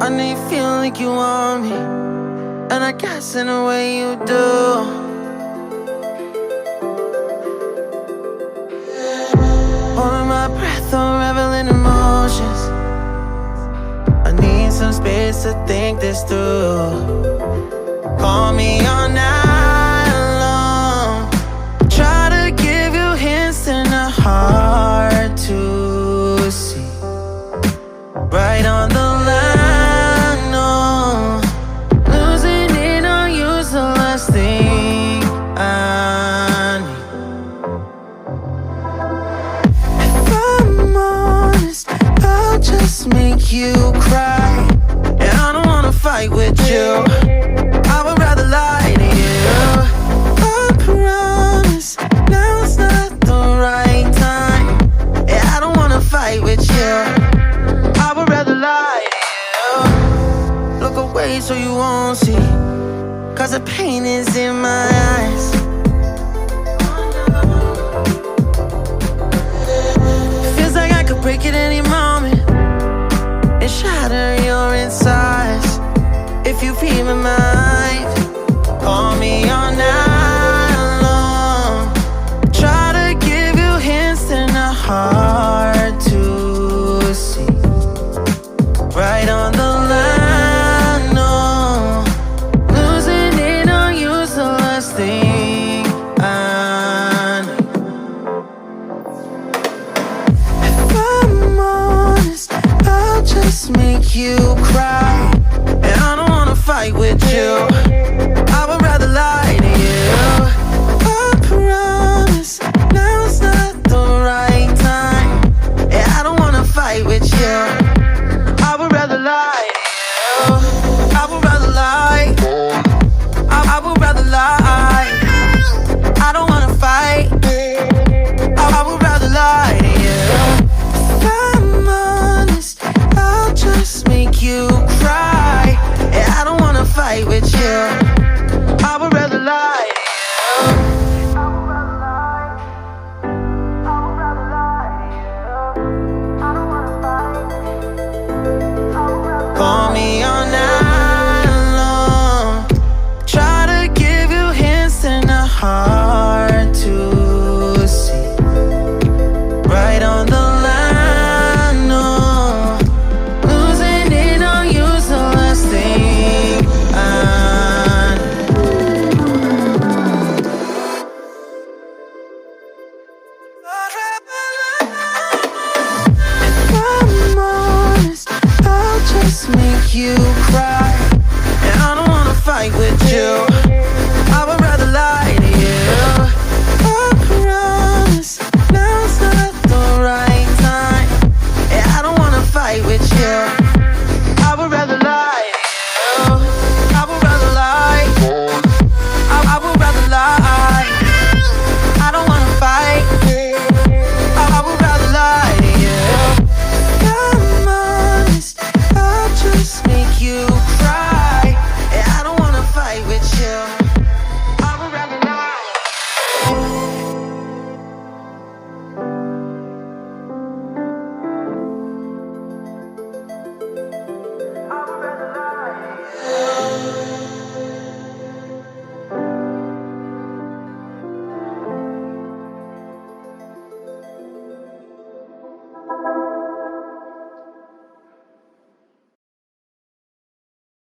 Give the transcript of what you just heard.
I know you feel like you want me, and I guess in a way you do. Holding my breath, unraveling emotions. I need some space to think this through. Call me all night long. Try to give you hints and a hard to see. Right on the line, no. Losing it on you's the last thing I need. If I'm honest, I'll just make you cry. And I don't wanna fight with you. I would rather lie to you. I promise, now's not the right time. Yeah, I don't wanna fight with you. I would rather lie to you. Look away so you won't see, 'cause the pain is in my eyes. Feels like I could break it any moment and shatter your insides. If you feel my mind, call me all night long. Try to give you hints and a hard to see. Right on the line, no. Losing it on you's the last thing I need. If I'm honest, I'll just make you cry. And I don't wanna fight with you. I would rather lie to you. I promise, now's not the right time. Yeah, I don't wanna fight with you. I would rather lie to you. I would rather lie. I would rather lie. I don't wanna fight. I would rather lie to you. If I'm honest, I'll just make you cry. Yeah, I don't wanna fight with you. I would rather lie to you. Call me all night long. Try to give you hints and a hard to see. Right on the line, no. Losing it on you's the last thing I need. If I'm honest, I'll just make you cry. And I don't wanna fight with you.